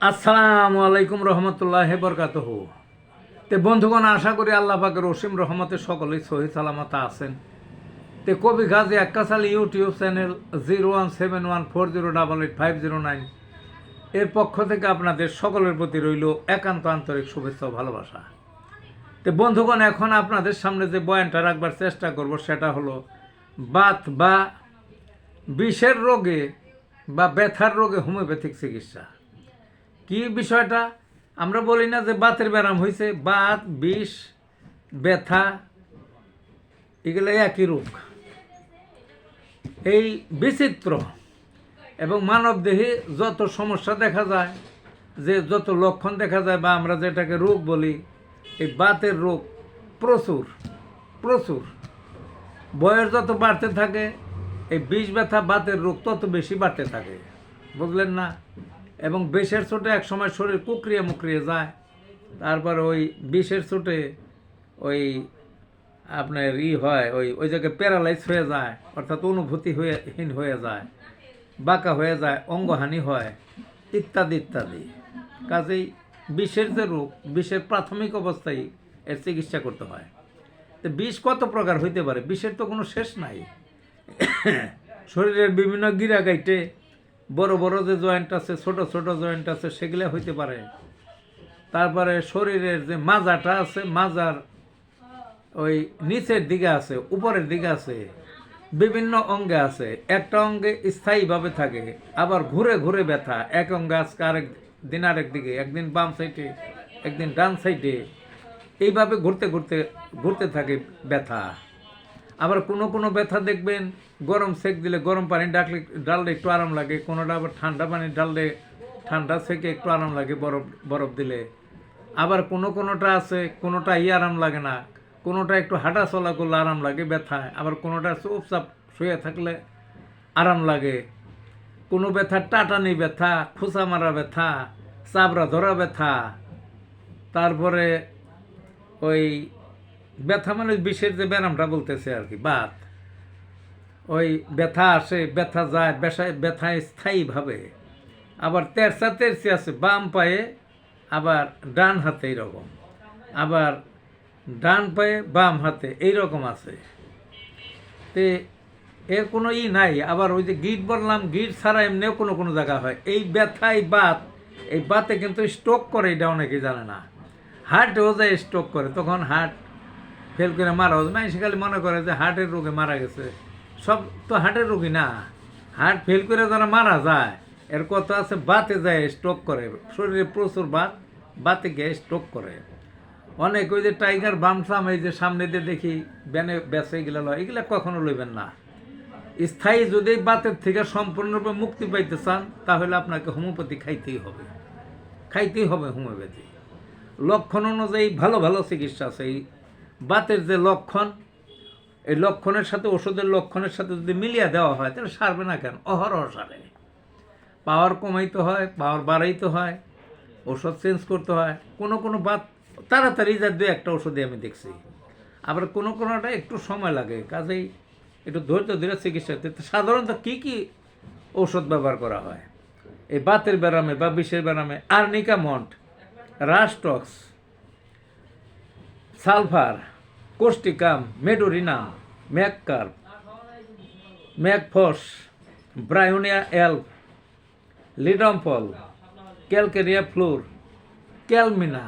আসসালামু আলাইকুম রহমতুল্লাহ বরকাতহু। তে বন্ধুগণ, আশা করি আল্লাহ পাকের অসীম রহমতে সকলেই সহি সালামত আছেন। তে কবি গাজী আক্কাস আলী ইউটিউব চ্যানেল 017140885009 এর পক্ষ থেকে আপনাদের সকলের প্রতি রইল একান্ত আন্তরিক শুভেচ্ছা ও ভালোবাসা। তে বন্ধুগণ, এখন আপনাদের সামনে যে বয়ানটা রাখবার চেষ্টা করব সেটা হলো বাত বা বিষের রোগে বা ব্যথার রোগে হোমিওপ্যাথিক চিকিৎসা। কি বিষয়টা? আমরা বলি না যে বাতের ব্যারাম হয়েছে, বাত, বিষ, ব্যথা এগুলো একই রোগ। এই বিচিত্র এবং মানব দেহে যত সমস্যা দেখা যায়, যে যত লক্ষণ দেখা যায় বা আমরা যেটাকে রোগ বলি, এই বাতের রোগ প্রচুর প্রচুর। বয়স যত বাড়তে থাকে এই বিষ, ব্যথা, বাতের রোগ তত বেশি বাড়তে থাকে, বুঝলেন না? এবং বিষের চোটে এক সময় শরীর কুকরিয়ে মুকরিয়ে যায়, তারপর ওই বিষের চোটে ওই আপনার হয় ওই ওই জায়গায় প্যারালাইজ হয়ে যায়, অর্থাৎ অনুভূতিহীন হয়ে যায়, বাঁকা হয়ে যায়, অঙ্গহানি হয়, ইত্যাদি ইত্যাদি। কাজেই বিষের যে রোগ, বিষের প্রাথমিক অবস্থায় এর চিকিৎসা করতে হয়। তো বিষ কত প্রকার হইতে পারে? বিষের তো কোনো শেষ নাই। শরীরের বিভিন্ন গিরা গাইটে বড় বড় যে জয়েন্ট আছে, ছোট ছোট জয়েন্ট আছে, সেগুলো হইতে পারে। তারপরে শরীরের যে মাজাটা আছে, মাজার ওই নিচের দিকে আছে, উপরের দিকে আছে, বিভিন্ন অঙ্গে আছে। একটা অঙ্গে স্থায়ীভাবে থাকে, আবার ঘুরে ঘুরে ব্যথা। এক অঙ্গে আজকে আরেক দিন আরেক দিকে, একদিন বাম সাইডে, একদিন ডান সাইডে, এইভাবে ঘুরতে ঘুরতে ঘুরতে থাকে ব্যথা। আবার কোনো কোনো ব্যথা দেখবেন গরম সেক দিলে, গরম পানি ডাললে একটু আরাম লাগে, কোনোটা আবার ঠান্ডা পানি ডাললে ঠান্ডা সেকে একটু আরাম লাগে, বরফ বরফ দিলে। আবার কোনোটা আছে, কোনোটা আরাম লাগে না, কোনোটা একটু হাঁটা চলা করলে আরাম লাগে ব্যথায়, আবার কোনোটা চুপচাপ শুয়ে থাকলে আরাম লাগে। কোনো ব্যথা টাটানি ব্যথা, খোঁচা মারা ব্যথা, চাবড়া ধরা ব্যথা। তারপরে ওই ব্যথা মানে বিষের যে ব্যায়ামটা বলতেছে আর কি, বাত। ওই ব্যথা আসে, ব্যথা যায়, ব্যথা স্থায়ীভাবে। আবার তেরচা তেরচি আছে বাম পায়ে, আবার ডান হাতে এইরকম, আবার ডান পায়ে বাম হাতে এইরকম আছে। তে এর কোনো নাই। আবার ওই যে গিট বললাম, গিট ছাড়া এমনিও কোনো কোনো জায়গা হয় এই ব্যথা। এই বাতে কিন্তু স্ট্রোক করে, এটা অনেকেই জানে না। হার্টেও যায় স্ট্রোক করে, তখন হার্ট ফেল করে মারা হচ্ছে। মানুষ খালি মনে করে যে হার্টের রোগে মারা গেছে, সব তো হার্টের রোগী না। হার্ট ফেল করে যারা মারা যায়, এর কথা আছে বাতে যায় স্ট্রোক করে। শরীরে প্রচুর বাতে গিয়ে স্ট্রোক করে। অনেক ওই যে টাইগার বামসাম, এই যে সামনে দিয়ে দেখি ব্যানে বেসে, এগুলো লয়, এগুলো কখনো লইবেন না। স্থায়ী যদি বাতের থেকে সম্পূর্ণরূপে মুক্তি পাইতে চান, তাহলে আপনাকে হোমিওপ্যাথি খাইতেই হবে হোমিওপ্যাথি। লক্ষণ অনুযায়ী ভালো ভালো চিকিৎসা আছে। এই বাতের যে লক্ষণ, এই লক্ষণের সাথে ওষুধের লক্ষণের সাথে যদি মিলিয়ে দেওয়া হয়, তাহলে সারবে না কেন? অহরহ সারে। পাওয়ার কমাইতে হয়, পাওয়ার বাড়াইতে হয়, ওষুধ চেঞ্জ করতে হয়। কোনো বাত তাড়াতাড়ি যা দু একটা ওষুধে আমি দেখছি, আবার কোনোটা একটু সময় লাগে। কাজেই একটু ধৈর্য ধরে চিকিৎসা করতে। সাধারণত কী ঔষধ ব্যবহার করা হয় এই বাতের ব্যারামে বা বিষের ব্যারামে? Arnica Mont, রাস্টক্স, sulphur, Causticum, medorrhinum, ম্যাককার্প, ম্যাকফস, Bryonia elf, লিডম্পল, calcarea floor, ক্যালমিনা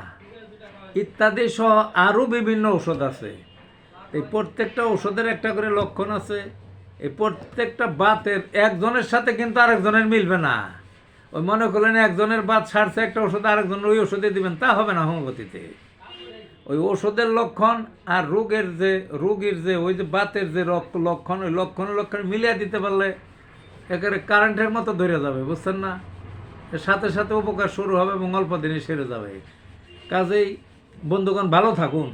ইত্যাদি সহ আরও বিভিন্ন ঔষধ আছে। এই প্রত্যেকটা ওষুধের একটা করে লক্ষণ আছে। এই প্রত্যেকটা বাতের একজনের সাথে কিন্তু আরেকজনের মিলবে না। ওই মনে করলেন একজনের বাত সারছে একটা ওষুধ, আরেকজনের ওই ওষুধে দিবেন, তা হবে না হোমিওপ্যাথিতে। ওই ওষুধের লক্ষণ আর রোগীর যে ওই যে বাতের যে লক্ষণ, ওই লক্ষণ মিলিয়ে দিতে পারলে একেবারে কারেন্টের মতো ধরে যাবে, বুঝছেন না? এর সাথে সাথে উপকার শুরু হবে এবং অল্প দিনে সেরে যাবে। কাজেই বন্ধুগণ, ভালো থাকুন।